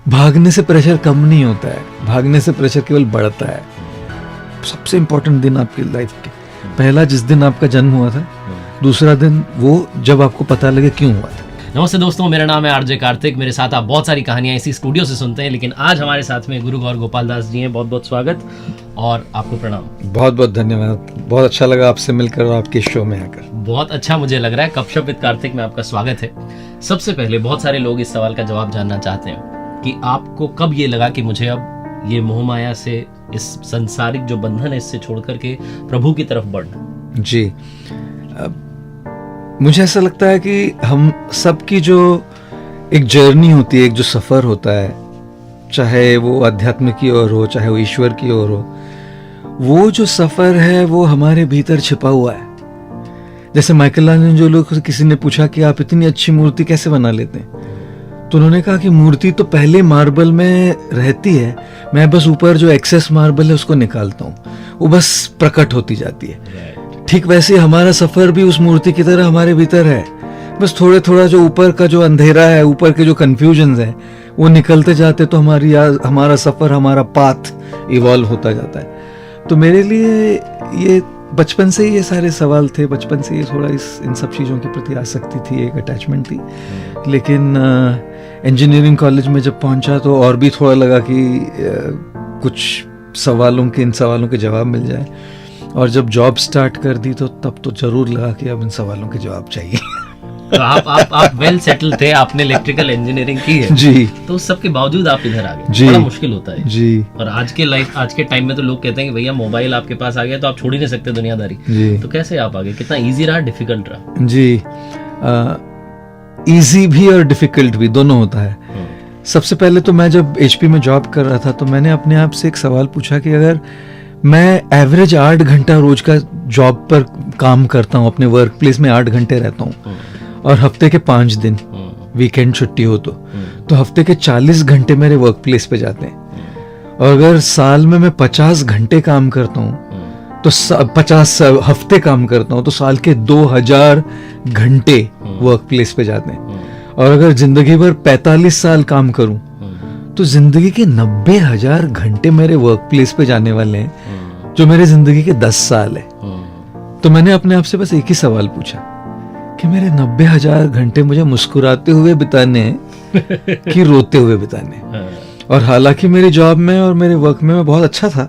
भागने से प्रेशर कम नहीं होता है, भागने से प्रेशर केवल बढ़ता है। सबसे इम्पोर्टेंट दिन आपकी लाइफ के, पहला जिस दिन आपका जन्म हुआ था, दूसरा दिन वो जब आपको पता लगे क्यों हुआ था। नमस्ते दोस्तों, मेरा नाम है आरजे कार्तिक। मेरे साथ आप बहुत सारी कहानियां इसी स्टूडियो से सुनते हैं, लेकिन आज हमारे साथ में गुरु और गोपाल दास जी हैं। बहुत बहुत स्वागत और आपको प्रणाम। बहुत बहुत धन्यवाद, बहुत अच्छा लगा आपसे मिलकर और आपके शो में आकर। बहुत अच्छा मुझे लग रहा है। गपशप विद कार्तिक में आपका स्वागत है। सबसे पहले बहुत सारे लोग इस सवाल का जवाब जानना चाहते हैं कि आपको कब ये लगा कि मुझे अब ये मोह माया से, इस संसारिक जो बंधन है, इससे छोड़ करके प्रभु की तरफ बढ़ना। जी, मुझे ऐसा लगता है कि हम सबकी जो एक जर्नी होती है, एक जो सफ़र होता है, चाहे वो अध्यात्म की ओर हो, चाहे वो ईश्वर की ओर हो, वो जो सफ़र है वो हमारे भीतर छिपा हुआ है। जैसे माइकलांजेलो को किसी ने पूछा कि आप इतनी अच्छी मूर्ति कैसे बना लेते हैं, तो उन्होंने कहा कि मूर्ति तो पहले मार्बल में रहती है, मैं बस ऊपर जो एक्सेस मार्बल है उसको निकालता हूँ, वो बस प्रकट होती जाती है। ठीक वैसे हमारा सफ़र भी उस मूर्ति की तरह हमारे भीतर है, बस थोड़े थोड़ा जो ऊपर का जो अंधेरा है, ऊपर के जो कन्फ्यूजन्स है, वो निकलते जाते तो हमारा सफ़र, हमारा पाथ इवॉल्व होता जाता है। तो मेरे लिए ये बचपन से ही ये सारे सवाल थे, बचपन से ये थोड़ा इन सब चीज़ों के प्रति आसक्ति थी, एक अटैचमेंट थी। लेकिन इंजीनियरिंग कॉलेज में जब पहुंचा तो और भी थोड़ा लगा कि कुछ इन सवालों के जवाब मिल जाए, और जब जॉब स्टार्ट कर दी तो तब तो जरूर लगा कि अब इन सवालों के जवाब चाहिए। तो आप वेल सेटल थे, आपने इलेक्ट्रिकल इंजीनियरिंग की है जी, तो सबके बावजूद आप इधर आ गए। जी, बड़ा मुश्किल होता है जी। और आज के टाइम में तो लोग कहते हैं कि भैया मोबाइल आपके पास आ गया तो आप छोड़ ही नहीं सकते दुनियादारी जी। तो कैसे आप आ गए? कितना इजी रहा, डिफिकल्ट रहा? जी, इजी भी और डिफिकल्ट भी, दोनों होता है। सबसे पहले तो मैं जब HP में जॉब कर रहा था तो मैंने अपने आप से एक सवाल पूछा कि अगर मैं एवरेज 8 घंटा रोज का जॉब पर काम करता हूँ, अपने वर्क प्लेस में 8 घंटे रहता हूँ, और हफ्ते के 5 दिन वीकेंड छुट्टी हो तो हफ्ते के 40 घंटे मेरे वर्क प्लेस पे जाते हैं, और अगर साल में मैं 50 घंटे काम करता हूँ तो 50 हफ्ते काम करता हूँ तो साल के 2000 घंटे वर्क प्लेस पे जाते हैं। और अगर जिंदगी भर 45 साल काम करूं तो जिंदगी के 90,000 घंटे मेरे वर्क प्लेस पे जाने वाले हैं, जो मेरे जिंदगी के 10 साल है। तो मैंने अपने आप से बस एक ही सवाल पूछा कि मेरे 90,000 घंटे मुझे मुस्कुराते हुए बिताने हैं कि रोते हुए बिताने हैं। और हालांकि मेरी जॉब में और मेरे वर्क में मैं बहुत अच्छा था,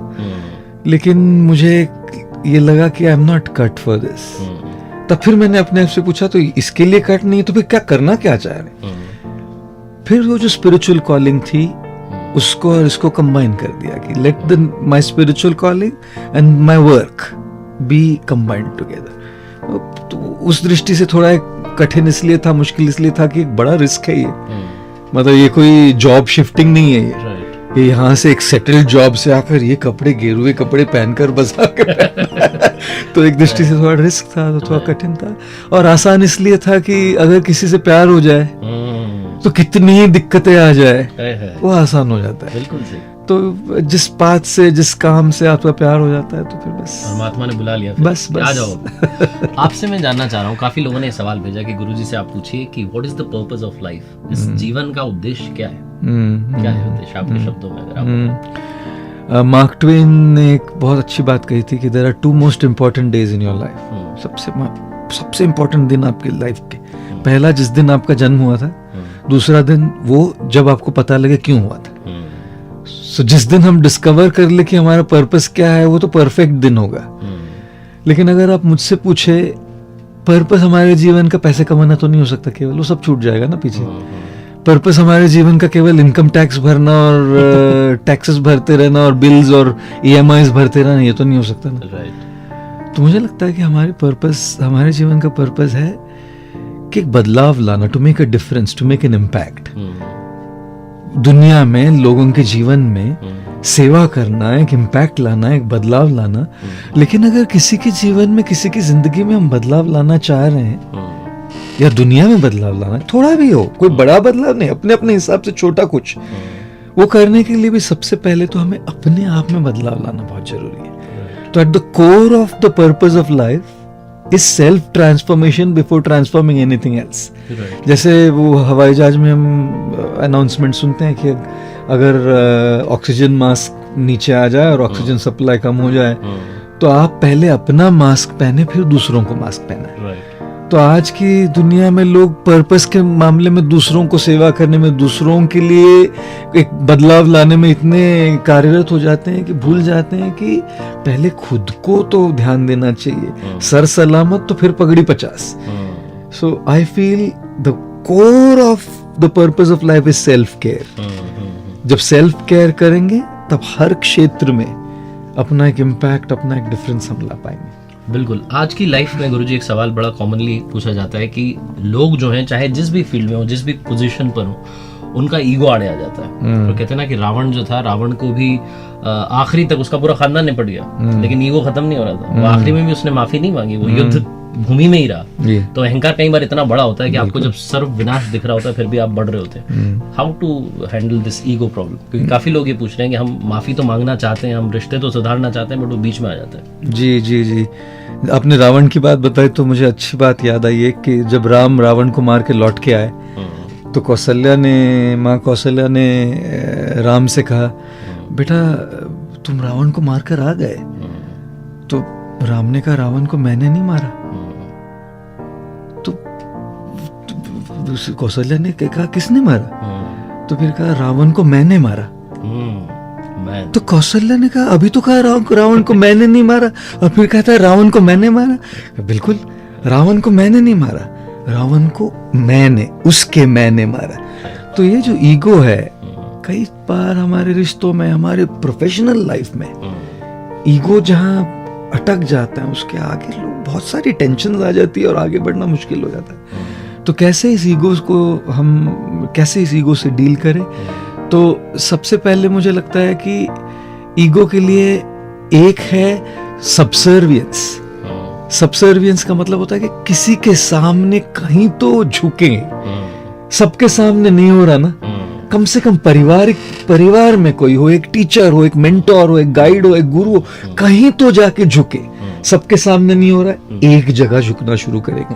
लेकिन मुझे ये लगा कि I am not cut for this. तब फिर मैंने अपने आप से पूछा तो इसके लिए कट नहीं तो फिर क्या करना क्या चाह रहे? फिर वो जो स्पिरिचुअल कॉलिंग थी उसको और इसको कंबाइन कर दिया कि let my spiritual calling and my work B combined together. तो उस दृष्टि से थोड़ा कठिन इसलिए था, मुश्किल इसलिए था कि एक बड़ा रिस्क है ये। मतलब ये कोई जॉब शिफ्टिंग नहीं है, ये यहाँ से एक सेटल्ड जॉब से आकर ये कपड़े, गेरुए कपड़े पहनकर बस आकर तो एक दृष्टि से थोड़ा रिस्क था, तो थोड़ा कठिन था। और आसान इसलिए था कि अगर किसी से प्यार हो जाए तो कितनी ही दिक्कतें आ जाए वो आसान हो जाता है। बिल्कुल सही। तो जिस बात से, जिस काम से आपका प्यार हो जाता है तो फिर बस परमात्मा ने बुला लिया, बस आ जाओ। आपसे मैं जानना चाह रहा हूँ, काफी लोगों ने सवाल भेजा कि गुरुजी से आप पूछिए कि what is the purpose of life, इस जीवन का उद्देश्य क्या है? क्या है उद्देश्य आपके शब्दों में अगर आप? मार्क ट्वेन ने एक बहुत अच्छी बात कही थी कि there are 2 most important days in your life. सबसे इम्पोर्टेंट दिन आपकी लाइफ के, पहला जिस दिन आपका जन्म हुआ था, दूसरा दिन वो जब आपको पता लगे क्यों हुआ था। So, जिस दिन हम डिस्कवर कर ले कि हमारा पर्पस क्या है, वो तो परफेक्ट दिन होगा। लेकिन अगर आप मुझसे पूछे पर्पस हमारे जीवन का पैसे कमाना तो नहीं हो सकता केवल, वो सब छूट जाएगा ना पीछे। पर्पस हमारे जीवन का केवल इनकम टैक्स भरना और टैक्सेस भरते रहना और बिल्स और EMIs भरते रहना, ये तो नहीं हो सकता ना। तो मुझे लगता है कि हमारे जीवन का पर्पस है कि एक बदलाव लाना, to make a difference, to make an impact. दुनिया में, लोगों के जीवन में सेवा करना, एक इम्पैक्ट लाना, एक बदलाव लाना। लेकिन अगर किसी के जीवन में, किसी की जिंदगी में हम बदलाव लाना चाह रहे हैं, या दुनिया में बदलाव लाना, थोड़ा भी हो, कोई बड़ा बदलाव नहीं, अपने अपने हिसाब से छोटा कुछ, वो करने के लिए भी सबसे पहले तो हमें अपने आप में बदलाव लाना बहुत जरूरी है। तो at the core of the purpose of life is self transformation before transforming anything else. जैसे वो हवाई जहाज में हम अनाउंसमेंट सुनते हैं कि अगर ऑक्सीजन मास्क नीचे आ जाए और ऑक्सीजन सप्लाई कम हो जाए तो आप पहले अपना मास्क पहने फिर दूसरों को मास्क पहने। तो आज की दुनिया में लोग पर्पस के मामले में दूसरों को सेवा करने में, दूसरों के लिए एक बदलाव लाने में इतने कार्यरत हो जाते हैं कि भूल जाते हैं कि पहले खुद को तो ध्यान देना चाहिए। सर सलामत तो फिर पगड़ी 50। So I feel the core of the purpose of life is self care. जब सेल्फ केयर करेंगे तब हर क्षेत्र में अपना एक इम्पैक्ट, अपना एक डिफरेंस हम ला पाएंगे। बिल्कुल। आज की लाइफ में गुरुजी एक सवाल बड़ा कॉमनली पूछा जाता है कि लोग जो हैं चाहे जिस भी फील्ड में हो, जिस भी पोजीशन पर हो, उनका ईगो आड़े आ जाता है। तो कहते हैं ना कि रावण जो था, रावण को भी आखिरी तक उसका पूरा खानदान निपट गया लेकिन ईगो खत्म नहीं हो रहा था। वो आखिरी में भी उसने माफी नहीं मांगी, वो युद्ध भूमि में ही रहा। तो अहंकार कई बार इतना बड़ा होता है कि आपको जब सर्व विनाश दिख रहा होता है फिर भी आप बढ़ रहे होते हैं। How to handle this ego problem? क्योंकि काफी लोग ये पूछ रहे हैं कि हम माफी तो मांगना चाहते हैं, हम रिश्ते तो सुधारना चाहते हैं, बट वो बीच में आ जाता है। जी जी जी, आपने रावण की बात बताई तो मुझे अच्छी बात याद आई है कि जब राम रावण को मार के लौट के आए तो माँ कौशल्या ने राम से कहा, बेटा तुम रावण को मारकर आ गए। तो राम ने कहा, रावण को मैंने नहीं मारा। तो कौशल्या ने कहा, किसने मारा? तो फिर कहा, रावण को मैंने मारा। तो कौशल्या ने कहा, अभी तो कहा रावण को मैंने नहीं मारा, और फिर कहता है रावण को मैंने मारा। बिल्कुल, रावण को मैंने नहीं मारा, रावण को मैंने मारा। तो ये जो ईगो है, कई बार हमारे रिश्तों में, हमारे प्रोफेशनल लाइफ में ईगो जहां अटक जाता है, उसके आगे लोग बहुत सारी टेंशन आ जाती है और आगे बढ़ना मुश्किल हो जाता है। तो कैसे इस ईगो से डील करें? तो सबसे पहले मुझे लगता है कि ईगो के लिए एक है सबसर्वियंस। सबसर्वियंस का मतलब होता है कि किसी के सामने कहीं तो झुके। सबके सामने नहीं हो रहा ना, कम से कम परिवार में कोई हो, एक टीचर हो, एक मेंटोर हो, एक गाइड हो, एक गुरु हो, कहीं तो जाके झुके। सबके सामने नहीं हो रहा है, एक जगह झुकना शुरू करेंगे,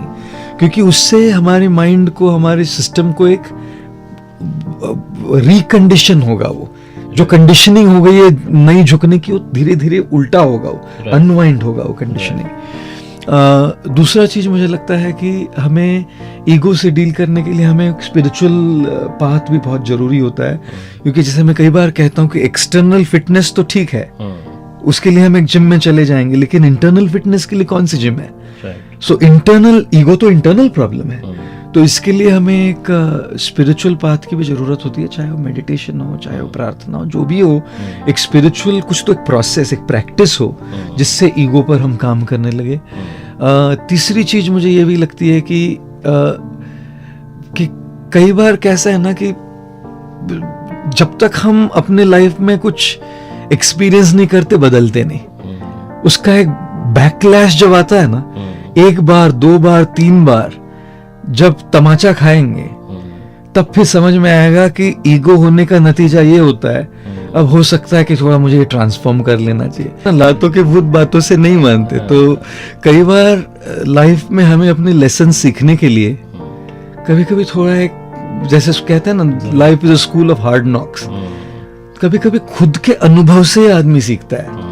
क्योंकि उससे हमारे माइंड को, हमारे सिस्टम को एक रिकंडीशन होगा। वो जो कंडीशनिंग हो गई है नहीं झुकने की, वो धीरे धीरे उल्टा होगा, वो अनवाइंड होगा वो कंडीशनिंग। दूसरा चीज मुझे लगता है कि हमें ईगो से डील करने के लिए हमें एक स्पिरिचुअल पाथ भी बहुत जरूरी होता है। क्योंकि जैसे मैं कई बार कहता हूँ कि एक्सटर्नल फिटनेस तो ठीक है, उसके लिए हम एक जिम में चले जाएंगे, लेकिन इंटरनल फिटनेस के लिए कौन सी जिम है? सो इंटरनल ईगो तो इंटरनल प्रॉब्लम है। तो इसके लिए हमें एक स्पिरिचुअल पाथ की भी जरूरत होती है, चाहे वो मेडिटेशन हो, चाहे वो प्रार्थना हो, जो भी हो, एक स्पिरिचुअल कुछ तो एक प्रोसेस, एक प्रैक्टिस हो जिससे ईगो पर हम काम करने लगे। तीसरी चीज मुझे ये भी लगती है कि कई बार कैसा है ना कि जब तक हम अपने लाइफ में कुछ एक्सपीरियंस नहीं करते, बदलते नहीं। उसका एक बैकलैश जब आता है ना, एक बार, दो बार, तीन बार जब तमाचा खाएंगे, तब फिर समझ में आएगा कि ईगो होने का नतीजा ये होता है, अब हो सकता है कि थोड़ा मुझे ट्रांसफॉर्म कर लेना चाहिए। लातों के भूत बातों से नहीं मानते। तो कई बार लाइफ में हमें अपने लेसन सीखने के लिए कभी कभी थोड़ा एक, जैसे कहते हैं ना, life is a school of hard knocks. कभी कभी खुद के अनुभव से आदमी सीखता है।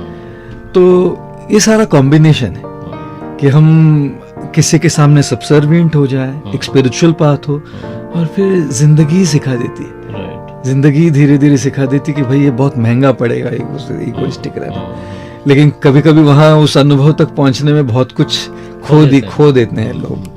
तो ये सारा कॉम्बिनेशन है कि हम किसी के सामने सबसर्विएंट हो जाए, एक स्पिरिचुअल पाथ हो, और फिर जिंदगी सिखा देती है। जिंदगी धीरे धीरे सिखा देती है कि भाई ये बहुत महंगा पड़ेगा इगोइस्टिक रहना। लेकिन कभी कभी वहां उस अनुभव तक पहुंचने में बहुत कुछ खो देते हैं लोग।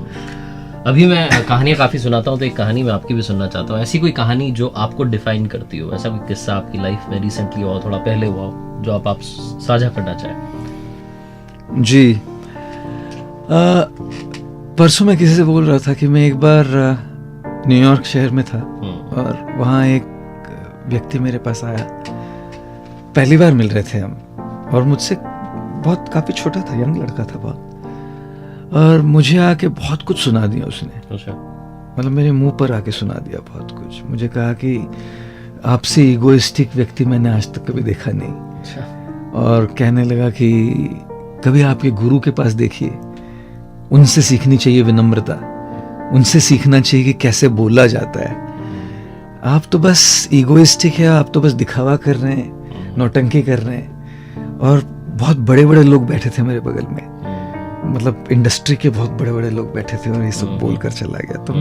अभी मैं कहानियां काफी सुनाता हूँ, तो एक कहानी मैं आपकी भी सुनना चाहता हूँ। ऐसी कोई कहानी जो आपको डिफाइन करती हो, ऐसा कोई किस्सा आपकी लाइफ में रिसेंटली हुआ, थोड़ा पहले हुआ हो, जो आप साझा करना चाहें? जी, परसों मैं किसी से बोल रहा था कि मैं एक बार न्यूयॉर्क शहर में था और वहाँ एक व्यक्ति मेरे पास आया। पहली बार मिल रहे थे हम, और मुझसे बहुत काफी छोटा था, यंग लड़का था बहुत, और मुझे आके बहुत कुछ सुना दिया उसने। मतलब मेरे मुंह पर आके सुना दिया बहुत कुछ। मुझे कहा कि आपसे ईगोइस्टिक व्यक्ति मैंने आज तक कभी देखा नहीं। और कहने लगा कि कभी आपके गुरु के पास देखिए, उनसे सीखनी चाहिए विनम्रता, उनसे सीखना चाहिए कि कैसे बोला जाता है। आप तो बस ईगोइस्टिक है, आप तो बस दिखावा कर रहे हैं, नौटंकी कर रहे हैं। और बहुत बड़े बड़े लोग बैठे थे मेरे बगल में, मतलब इंडस्ट्री के बहुत बड़े बड़े लोग बैठे थे और ये सब बोल कर चला गया। तो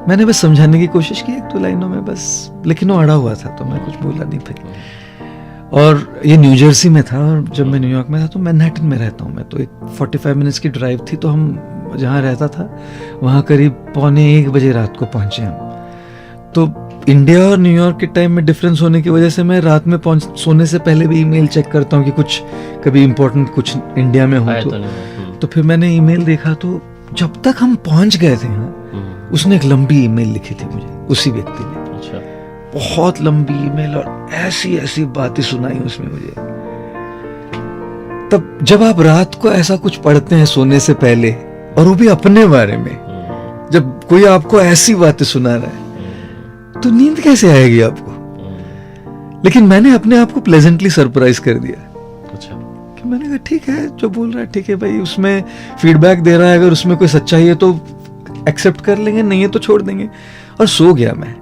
मैंने बस समझाने की कोशिश की 1-2 लाइनों में बस, लेकिन वो अड़ा हुआ था तो मैं कुछ बोला नहीं फिर। और ये न्यू जर्सी में था, और जब मैं न्यूयॉर्क में था तो मैनहट्टन में रहता हूँ मैं, तो एक 45 मिनट्स की ड्राइव थी। तो हम जहाँ रहता था वहाँ करीब 12:45 बजे रात को पहुँचे हम। तो इंडिया और न्यूयॉर्क के टाइम में डिफरेंस होने की वजह से मैं रात में सोने से पहले भी ईमेल चेक करता हूँ कि कुछ कभी इम्पोर्टेंट कुछ इंडिया में हो तो फिर मैंने ईमेल देखा, तो जब तक हम पहुंच गए थे यहाँ, उसने एक लंबी ईमेल लिखी थी मुझे, उसी व्यक्ति ने। अच्छा। बहुत लंबी ईमेल और ऐसी ऐसी बातें सुनाई उसमें मुझे। तब जब आप रात को ऐसा कुछ पढ़ते हैं सोने से पहले, और वो भी अपने बारे में, जब कोई आपको ऐसी बातें सुना रहा है तो नींद कैसे आएगी आपको? लेकिन मैंने अपने आप को प्लेजेंटली सरप्राइज कर दिया। अच्छा। कि मैंने कहा ठीक है, जो बोल रहा है ठीक है भाई, उसमें फीडबैक दे रहा है, अगर उसमें कोई सच्चाई है तो एक्सेप्ट कर लेंगे, नहीं है तो छोड़ देंगे। और सो गया मैं,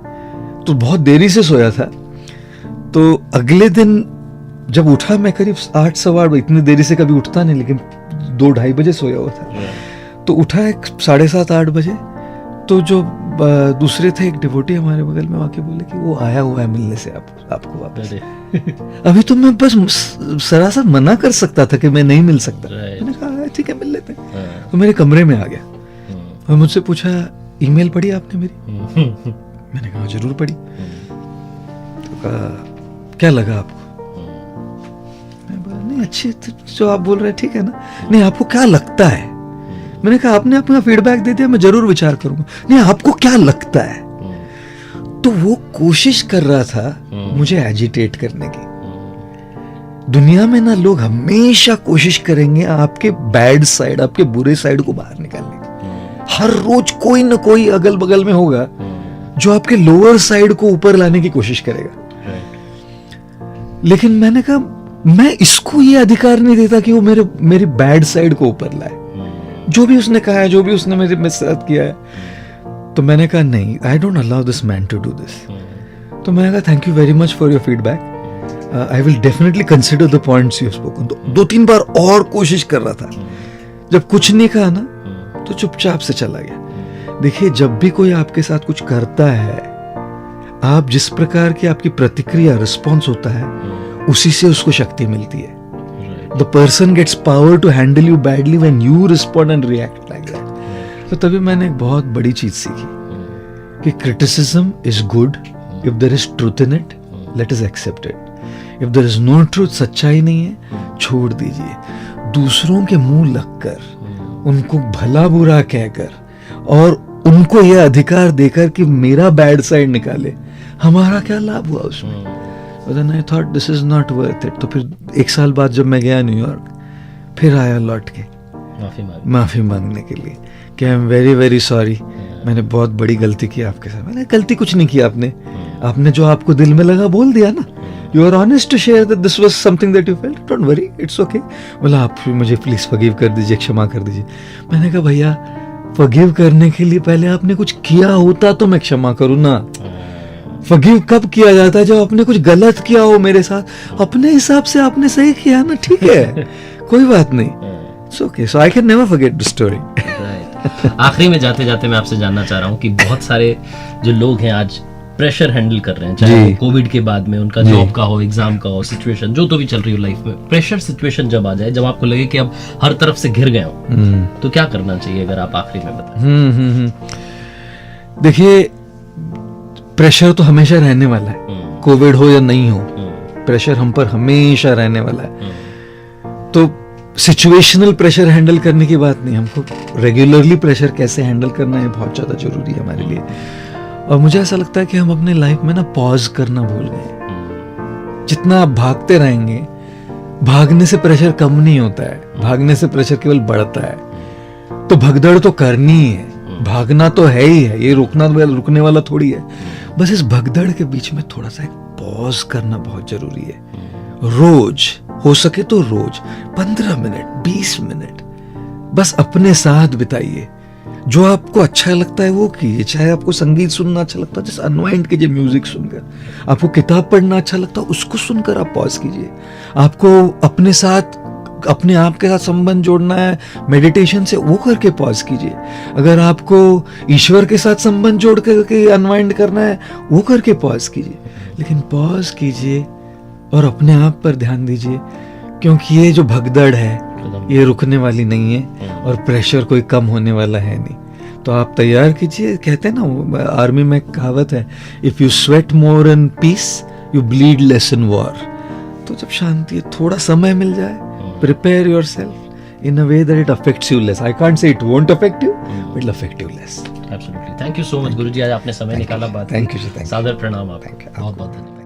तो बहुत देरी से सोया था। तो अगले दिन जब उठा मैं करीब 8 सवा 8, इतनी देरी से कभी उठता नहीं, लेकिन 2-2:30 बजे सोया हुआ था। तो उठा एक 7:30-8 बजे, तो जो दूसरे थे एक डिवोटी हमारे बगल में, आके बोले कि वो आया हुआ है मिलने से आपको वापस। अभी तो मैं बस सरासर मना कर सकता था कि मैं नहीं मिल सकता। मैंने कहा ठीक है मिल लेते हैं। तो मेरे कमरे में आ गया और मुझसे पूछा ईमेल पढ़ी आपने मेरी? मैंने कहा जरूर पढ़ी। तो कहा क्या लगा आपको? मैं बोला नहीं अच्छी, जो आप बोल रहे हैं ठीक है ना। नहीं आपको क्या लगता है? मैंने कहा आपने अपना फीडबैक दे दिया, मैं जरूर विचार करूंगा। नहीं आपको क्या लगता है? तो वो कोशिश कर रहा था मुझे एजिटेट करने की। दुनिया में ना लोग हमेशा कोशिश करेंगे आपके बैड साइड, आपके बुरे साइड को बाहर निकालने की। हर रोज कोई ना कोई अगल बगल में होगा जो आपके लोअर साइड को ऊपर लाने की कोशिश करेगा। लेकिन मैंने कहा मैं इसको ये अधिकार नहीं देता कि वो मेरी बैड साइड को ऊपर लाए। जो भी उसने कहा है, जो भी उसने मेरे साथ किया है, तो मैंने कहा नहीं, I don't allow this man to do this. तो मैंने कहा thank you very much for your feedback, I will definitely consider the points you have spoken. तो 2-3 बार और कोशिश कर रहा था। जब कुछ नहीं कहा ना तो चुपचाप से चला गया। देखिए जब भी कोई आपके साथ कुछ करता है, आप जिस प्रकार की आपकी प्रतिक्रिया रिस्पॉन्स होता है, उसी से उसको शक्ति मिलती है। The person gets power to handle you badly when you respond and react like that. तो तभी मैंने एक बहुत बड़ी चीज सीखी कि criticism is good if there is truth in it, let us accept it. If there is no truth, सच्चाई नहीं है, छोड़ दीजिए। दूसरों के मुंह लगकर, उनको भला बुरा कहकर और उनको यह अधिकार देकर कि मेरा बैड साइड निकाले, हमारा क्या लाभ हुआ उसमें? But then I thought this is not worth it. तो फिर 1 साल बाद जब मैं गया न्यूयॉर्क, फिर आया लौट के माफी मांगने के लिए कि I am very very sorry, मैंने बहुत बड़ी गलती की आपके साथ। मैंने गलती कुछ नहीं की, आपने जो आपको दिल में लगा बोल दिया ना। You are honest to share that this was something that you felt, don't worry, it's okay. बोला आप मुझे प्लीज फॉरगिव कर दीजिए, क्षमा कर दीजिए। मैंने कहा भैया फॉरगिव करने के लिए पहले आपने कुछ किया होता तो मैं क्षमा करूँ ना। फॉरगिव कब किया जाता है? जब आपने कुछ गलत किया हो मेरे साथ। अपने हिसाब से आपने सही किया ना, ठीक है, कोई बात नहीं, it's okay. So I can never forget the story. आखिरी में जाते जाते मैं आपसे जानना चाह रहा हूँ कि बहुत सारे जो लोग हैं आज प्रेशर हैंडल कर रहे हैं, चाहे वो कोविड के बाद में उनका जॉब का हो, एग्जाम का हो, सिचुएशन जो तो भी चल रही हो लाइफ में, प्रेशर सिचुएशन जब आ जाए, जब आपको लगे कि अब हर तरफ से घिर गए हो, तो क्या करना चाहिए? अगर आप आखिरी में बताएं। देखिए प्रेशर तो हमेशा रहने वाला है, कोविड हो या नहीं हो, प्रेशर हम पर हमेशा रहने वाला है। तो सिचुएशनल प्रेशर हैंडल करने की बात नहीं, हमको रेगुलरली प्रेशर कैसे हैंडल करना है बहुत ज्यादा जरूरी है हमारे लिए। और मुझे ऐसा लगता है कि हम अपने लाइफ में ना पॉज करना भूल गए। जितना आप भागते रहेंगे, भागने से प्रेशर कम नहीं होता है, भागने से प्रेशर केवल बढ़ता है। तो भगदड़ तो करनी ही है, भागना तो है ही है, ये रुकने वाला थोड़ी है। बस इस भगदड़ के बीच में थोड़ा सा एक पॉज करना बहुत जरूरी है। रोज हो सके तो रोज 15 मिनट, 20 मिनट बस अपने साथ बिताइए, जो आपको अच्छा लगता है वो कीजिए। चाहे आपको संगीत सुनना अच्छा लगता है, जैसे अनवाइंड कीजिए म्यूजिक सुनकर। आपको किताब पढ़ना अच्छा लगता है, उसको सुनकर आप पॉज कीजिए। आपको अपने साथ, अपने आप के साथ संबंध जोड़ना है मेडिटेशन से, वो करके पॉज कीजिए। अगर आपको ईश्वर के साथ संबंध जोड़ करके अनवाइंड करना है, वो करके पॉज कीजिए। लेकिन पॉज कीजिए और अपने आप पर ध्यान दीजिए, क्योंकि ये जो भगदड़ है ये रुकने वाली नहीं है और प्रेशर कोई कम होने वाला है नहीं। तो आप तैयार कीजिए। कहते हैं ना, आर्मी में एक कहावत है, if you sweat more in peace you bleed less in war. तो जब शांति, थोड़ा समय मिल जाए, prepare yourself in a way that it affects you less. I can't say it won't affect you, but it'll affect you less. Absolutely. Thank you so much, गुरुजी, आज आपने समय निकाला बात। Thank you. सादर प्रणाम आपको। Thank you. बहुत बहुत धन्यवाद।